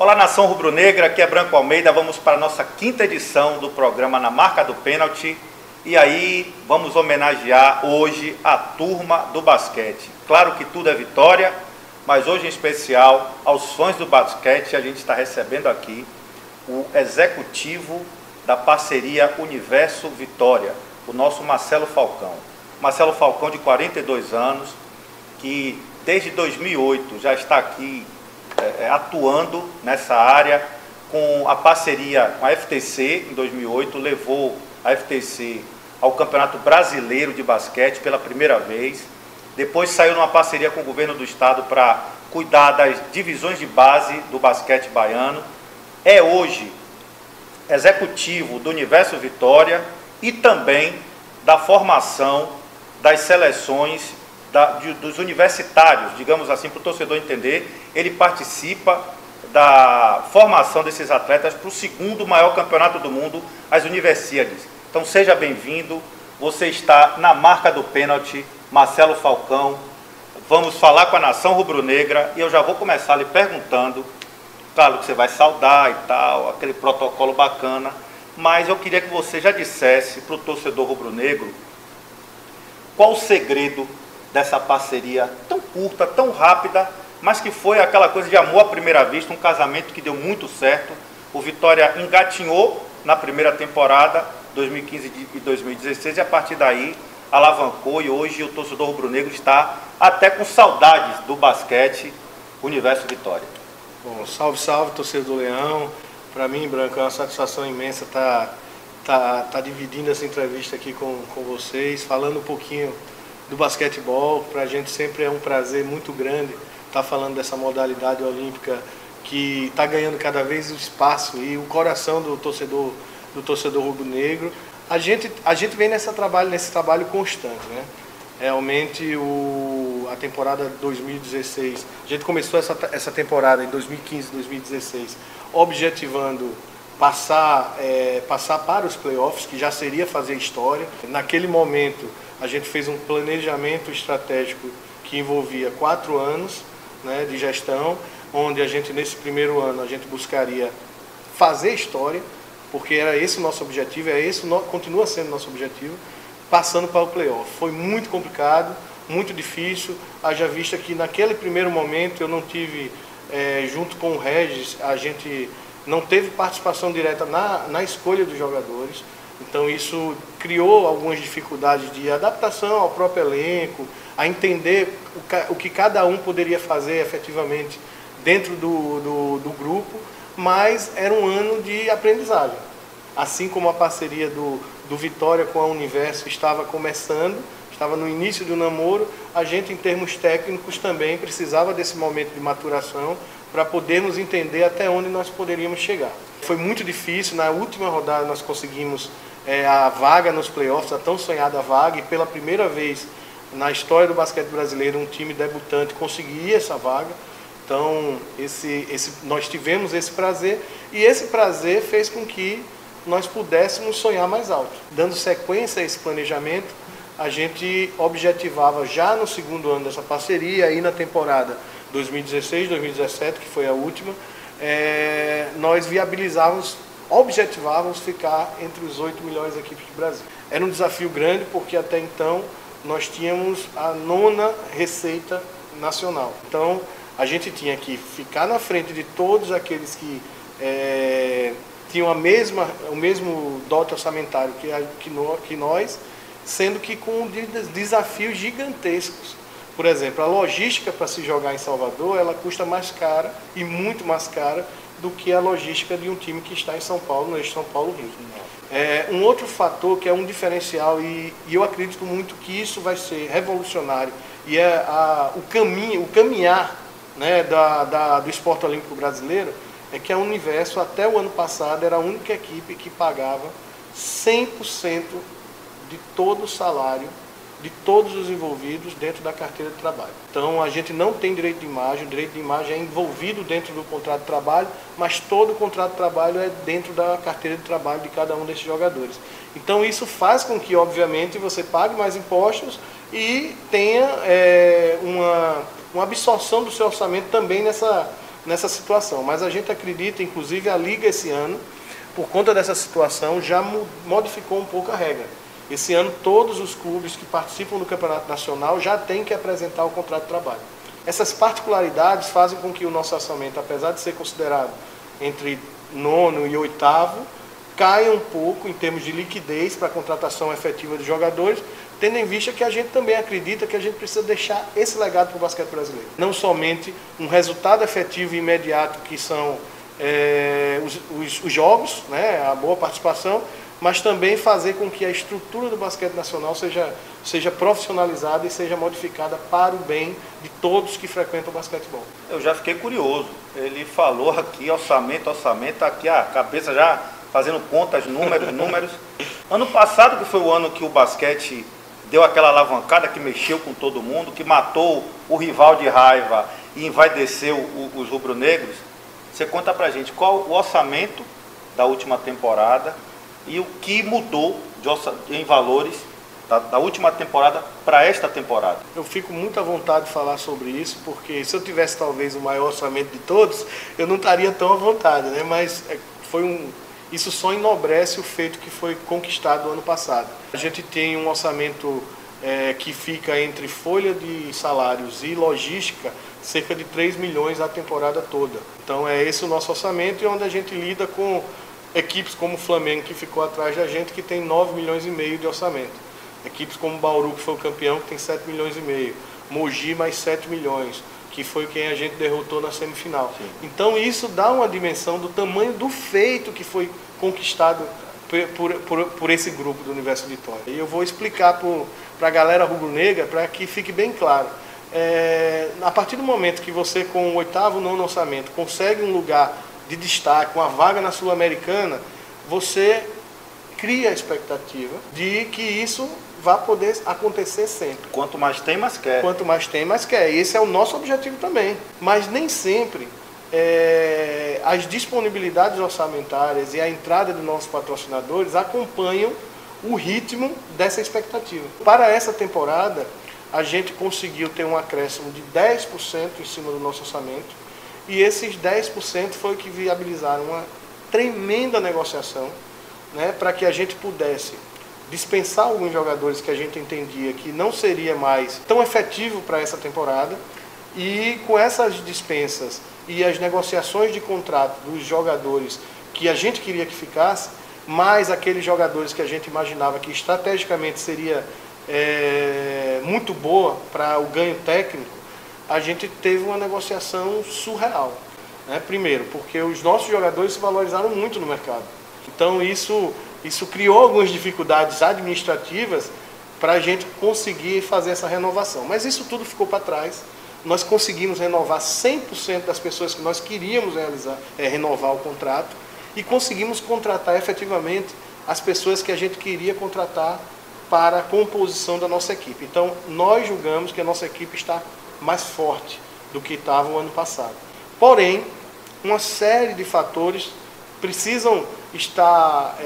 Olá, nação rubro-negra, aqui é Branco Almeida, vamos para a nossa quinta edição do programa Na Marca do Pênalti. E aí vamos homenagear hoje a turma do basquete. Claro que tudo é vitória, mas hoje em especial, aos fãs do basquete, a gente está recebendo aqui o executivo da parceria Universo Vitória, o nosso Marcelo Falcão. Marcelo Falcão, de 42 anos, que desde 2008 já está aqui atuando nessa área, com a parceria com a FTC. Em 2008 levou a FTC ao Campeonato Brasileiro de Basquete pela primeira vez. Depois saiu numa parceria com o governo do estado para cuidar das divisões de base do basquete baiano. É hoje executivo do Universo Vitória e também da formação das seleções dos universitários, digamos assim, para o torcedor entender. Ele participa da formação desses atletas para o segundo maior campeonato do mundo, as Universiades. Então seja bem-vindo, você está na marca do pênalti, Marcelo Falcão. Vamos falar com a nação rubro-negra e eu já vou começar lhe perguntando, claro que você vai saudar e tal, aquele protocolo bacana, mas eu queria que você já dissesse para o torcedor rubro-negro qual o segredo dessa parceria tão curta, tão rápida, mas que foi aquela coisa de amor à primeira vista, um casamento que deu muito certo. O Vitória engatinhou na primeira temporada, 2015 e 2016, e a partir daí alavancou, e hoje o torcedor rubro-negro está até com saudades do basquete Universo Vitória. Bom, salve, salve, torcedor do Leão. Para mim, Branco, é uma satisfação imensa estar dividindo essa entrevista aqui com vocês, falando um pouquinho do basquetebol. Para a gente sempre é um prazer muito grande estar falando dessa modalidade olímpica que está ganhando cada vez o espaço e o coração do torcedor rubro-negro. A gente vem nesse trabalho constante, né? Realmente a temporada 2016, a gente começou essa temporada em 2015, 2016, objetivando passar para os playoffs, que já seria fazer história. Naquele momento, a gente fez um planejamento estratégico que envolvia 4 anos, né, de gestão, onde a gente, nesse primeiro ano, a gente buscaria fazer história, porque era esse o nosso objetivo, continua sendo nosso objetivo, passando para o playoff. Foi muito complicado, muito difícil, haja vista que naquele primeiro momento eu não tive, junto com o Regis, a gente não teve participação direta na escolha dos jogadores. Então isso criou algumas dificuldades de adaptação ao próprio elenco, a entender o que cada um poderia fazer efetivamente dentro do grupo, mas era um ano de aprendizagem. Assim como a parceria do Vitória com a Universo estava começando, estava no início do namoro, a gente, em termos técnicos, também precisava desse momento de maturação para podermos entender até onde nós poderíamos chegar. Foi muito difícil. Na última rodada nós conseguimos a vaga nos playoffs, a tão sonhada vaga, e pela primeira vez na história do basquete brasileiro um time debutante conseguia essa vaga. Então nós tivemos esse prazer, e esse prazer fez com que nós pudéssemos sonhar mais alto. Dando sequência a esse planejamento, a gente objetivava já no segundo ano dessa parceria, aí na temporada 2016, 2017, que foi a última, nós objetivávamos ficar entre os 8 melhores equipes do Brasil. Era um desafio grande, porque até então nós tínhamos a 9ª receita nacional. Então a gente tinha que ficar na frente de todos aqueles que tinham o mesmo dote orçamentário que nós, sendo que com desafios gigantescos. Por exemplo, a logística para se jogar em Salvador, ela custa mais cara, e muito mais cara, do que a logística de um time que está em São Paulo, no eixo São Paulo-Rio. Um outro fator que é um diferencial, e eu acredito muito que isso vai ser revolucionário, e é o caminhar, né, do esporte olímpico brasileiro, é que a Universo, até o ano passado, era a única equipe que pagava 100% de todo o salário de todos os envolvidos dentro da carteira de trabalho. Então a gente não tem direito de imagem, o direito de imagem é envolvido dentro do contrato de trabalho, mas todo o contrato de trabalho é dentro da carteira de trabalho de cada um desses jogadores. Então isso faz com que, obviamente, você pague mais impostos e tenha uma absorção do seu orçamento também nessa situação. Mas a gente acredita, inclusive a Liga esse ano, por conta dessa situação, já modificou um pouco a regra. Esse ano todos os clubes que participam do Campeonato Nacional já têm que apresentar o contrato de trabalho. Essas particularidades fazem com que o nosso orçamento, apesar de ser considerado entre nono e oitavo, caia um pouco em termos de liquidez para a contratação efetiva de jogadores, tendo em vista que a gente também acredita que a gente precisa deixar esse legado para o basquete brasileiro. Não somente um resultado efetivo e imediato, que são os jogos, né, a boa participação, mas também fazer com que a estrutura do basquete nacional seja profissionalizada e seja modificada para o bem de todos que frequentam o basquetebol. Eu já fiquei curioso. Ele falou aqui, orçamento, aqui a cabeça já fazendo contas, números. Ano passado, que foi o ano que o basquete deu aquela alavancada que mexeu com todo mundo, que matou o rival de raiva e envaideceu os rubro-negros, você conta pra gente qual o orçamento da última temporada e o que mudou em valores da última temporada para esta temporada. Eu fico muito à vontade de falar sobre isso, porque se eu tivesse talvez o maior orçamento de todos, eu não estaria tão à vontade, né? Mas isso só enobrece o feito que foi conquistado no ano passado. A gente tem um orçamento que fica entre folha de salários e logística, cerca de 3 milhões a temporada toda. Então é esse o nosso orçamento, e onde a gente lida com equipes como o Flamengo, que ficou atrás da gente, que tem 9 milhões e meio de orçamento. Equipes como o Bauru, que foi o campeão, que tem 7 milhões e meio. Mogi, mais 7 milhões, que foi quem a gente derrotou na semifinal. Sim. Então isso dá uma dimensão do tamanho do feito que foi conquistado por esse grupo do Universo Vitória. E eu vou explicar para a galera rubro-negra, para que fique bem claro. A partir do momento que você, com o 8º, 9º orçamento, consegue um lugar de destaque, uma vaga na Sul-Americana, você cria a expectativa de que isso vai poder acontecer sempre. Quanto mais tem, mais quer. Quanto mais tem, mais quer. Esse é o nosso objetivo também. Mas nem sempre as disponibilidades orçamentárias e a entrada de novos patrocinadores acompanham o ritmo dessa expectativa. Para essa temporada, a gente conseguiu ter um acréscimo de 10% em cima do nosso orçamento, e esses 10% foi o que viabilizaram uma tremenda negociação, né, para que a gente pudesse dispensar alguns jogadores que a gente entendia que não seria mais tão efetivo para essa temporada, e com essas dispensas e as negociações de contrato dos jogadores que a gente queria que ficasse, mais aqueles jogadores que a gente imaginava que estrategicamente seria muito boa para o ganho técnico, a gente teve uma negociação surreal, né? Primeiro, porque os nossos jogadores se valorizaram muito no mercado. Então isso criou algumas dificuldades administrativas para a gente conseguir fazer essa renovação. Mas isso tudo ficou para trás. Nós conseguimos renovar 100% das pessoas que nós queríamos renovar o contrato, e conseguimos contratar efetivamente as pessoas que a gente queria contratar para a composição da nossa equipe. Então, nós julgamos que a nossa equipe está mais forte do que estava o ano passado. Porém, uma série de fatores precisam estar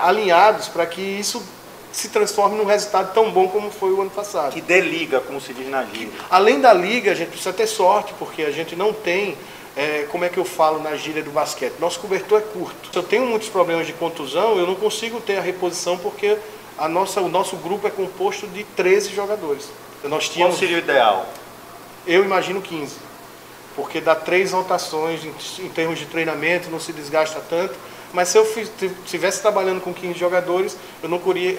alinhados para que isso se transforme num resultado tão bom como foi o ano passado. Que dê liga, como se diz na gíria. Além da liga, a gente precisa ter sorte, porque a gente não tem, como é que eu falo na gíria do basquete, nosso cobertor é curto. Se eu tenho muitos problemas de contusão, eu não consigo ter a reposição, porque o nosso grupo é composto de 13 jogadores. Qual seria o ideal? Eu imagino 15, porque dá 3 rotações em termos de treinamento, não se desgasta tanto. Mas se eu estivesse trabalhando com 15 jogadores, eu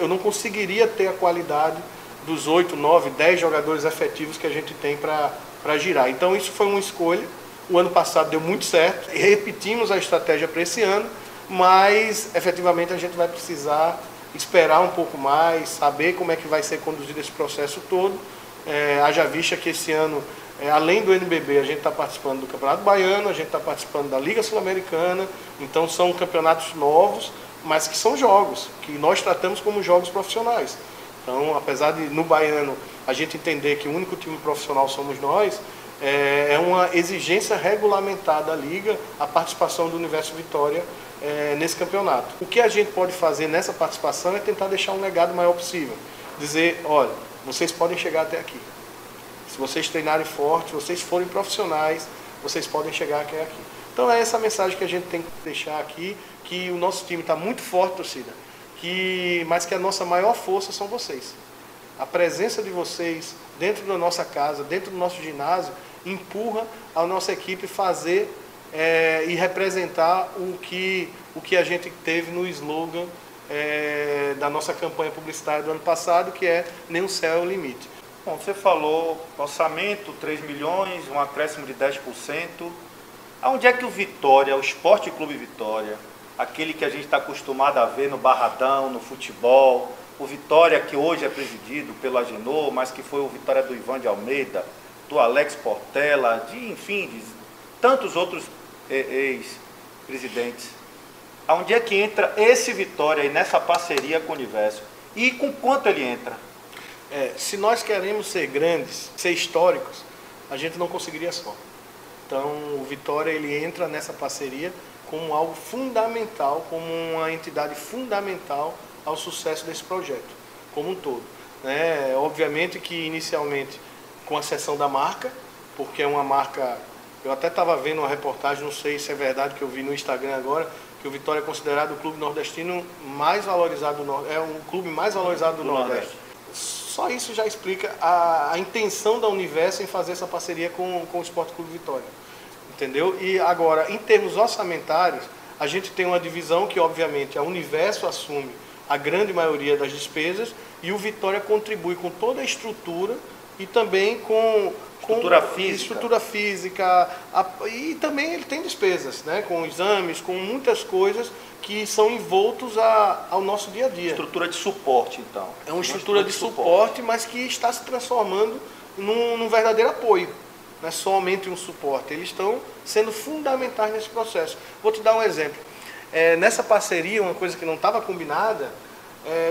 não conseguiria ter a qualidade dos 8, 9, 10 jogadores efetivos que a gente tem para girar. Então isso foi uma escolha. O ano passado deu muito certo, e repetimos a estratégia para esse ano, mas efetivamente a gente vai precisar esperar um pouco mais, saber como é que vai ser conduzido esse processo todo. Haja vista que esse ano, além do NBB, a gente está participando do Campeonato Baiano, a gente está participando da Liga Sul-Americana, então são campeonatos novos, mas que são jogos, que nós tratamos como jogos profissionais. Então, apesar de no Baiano a gente entender que o único time profissional somos nós, é uma exigência regulamentar da Liga a participação do Universo Vitória nesse campeonato. O que a gente pode fazer nessa participação é tentar deixar um legado maior possível. Dizer, olha, vocês podem chegar até aqui. Se vocês treinarem forte, se vocês forem profissionais, vocês podem chegar até aqui. Então é essa mensagem que a gente tem que deixar aqui, que o nosso time está muito forte, torcida, mas que a nossa maior força são vocês. A presença de vocês dentro da nossa casa, dentro do nosso ginásio, empurra a nossa equipe fazer e representar o que a gente teve no slogan da nossa campanha publicitária do ano passado, que é "Nenhum céu é o limite". Bom, você falou orçamento, 3 milhões, um acréscimo de 10%. Aonde é que o Vitória, o Esporte Clube Vitória, aquele que a gente está acostumado a ver no Barradão, no futebol, o Vitória que hoje é presidido pelo Agenor, mas que foi o Vitória do Ivan de Almeida, do Alex Portela, enfim, de tantos outros ex-presidentes. Aonde é que entra esse Vitória aí nessa parceria com o Universo? E com quanto ele entra? Se nós queremos ser grandes, ser históricos, a gente não conseguiria só. Então o Vitória ele entra nessa parceria como algo fundamental, como uma entidade fundamental ao sucesso desse projeto, como um todo. Obviamente que inicialmente com a cessão da marca, porque é uma marca, eu até estava vendo uma reportagem, não sei se é verdade, que eu vi no Instagram agora, que o Vitória é considerado o clube nordestino mais valorizado, é um clube mais valorizado do Nordeste. Só isso já explica a intenção da Universo em fazer essa parceria com o Esporte Clube Vitória. Entendeu? E agora, em termos orçamentários, a gente tem uma divisão que, obviamente, a Universo assume a grande maioria das despesas e o Vitória contribui com toda a estrutura e também com estrutura física e também ele tem despesas, com exames, com muitas coisas que são envoltos ao nosso dia a dia. Estrutura de suporte, então. É uma estrutura de suporte, mas que está se transformando num verdadeiro apoio. Não é somente um suporte, eles estão sendo fundamentais nesse processo. Vou te dar um exemplo. Nessa parceria, uma coisa que não estava combinada,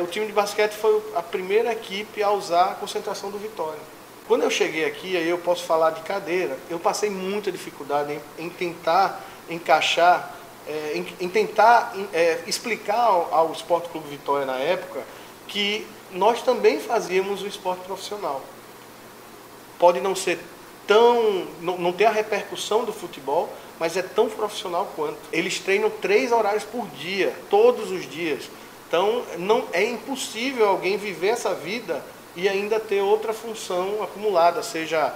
o time de basquete foi a primeira equipe a usar a concentração do Vitória. Quando eu cheguei aqui, aí eu posso falar de cadeira, eu passei muita dificuldade em tentar encaixar, em tentar explicar ao Esporte Clube Vitória na época que nós também fazíamos o esporte profissional. Pode não ser não ter a repercussão do futebol, mas é tão profissional quanto. Eles treinam 3 horários por dia, todos os dias. Então, é impossível alguém viver essa vida e ainda ter outra função acumulada, seja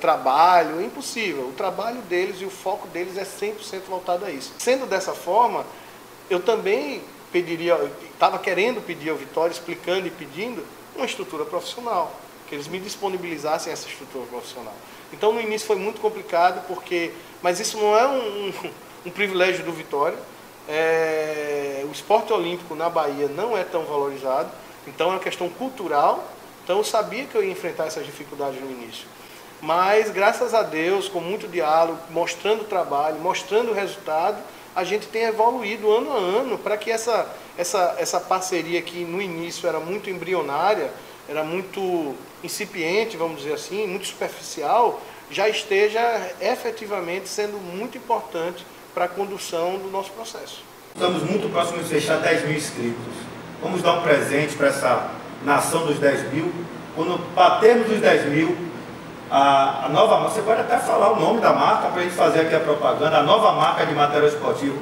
trabalho, é impossível. O trabalho deles e o foco deles é 100% voltado a isso. Sendo dessa forma, eu também estava querendo pedir ao Vitória, explicando e pedindo uma estrutura profissional, que eles me disponibilizassem essa estrutura profissional. Então no início foi muito complicado, mas isso não é um privilégio do Vitória. O esporte olímpico na Bahia não é tão valorizado, então é uma questão cultural. Então eu sabia que eu ia enfrentar essas dificuldades no início. Mas graças a Deus, com muito diálogo, mostrando o trabalho, mostrando o resultado, a gente tem evoluído ano a ano para que essa parceria que no início era muito embrionária, era muito incipiente, vamos dizer assim, muito superficial, já esteja efetivamente sendo muito importante para a condução do nosso processo. Estamos muito próximos de fechar 10 mil inscritos. Vamos dar um presente para essa nação dos 10 mil. Quando batermos os 10 mil, a nova marca, você pode até falar o nome da marca para a gente fazer aqui a propaganda, a nova marca de material esportivo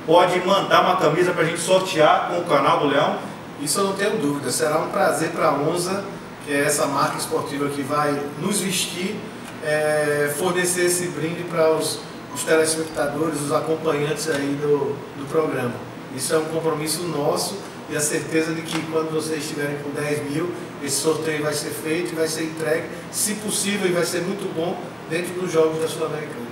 pode mandar uma camisa para a gente sortear com o canal do Leão? Isso eu não tenho dúvida, será um prazer para a ONSA, que é essa marca esportiva que vai nos vestir, fornecer esse brinde para os telespectadores, os acompanhantes aí do programa. Isso é um compromisso nosso e a certeza de que quando vocês estiverem com 10 mil, esse sorteio vai ser feito e vai ser entregue, se possível, e vai ser muito bom, dentro dos Jogos da Sul-Americana.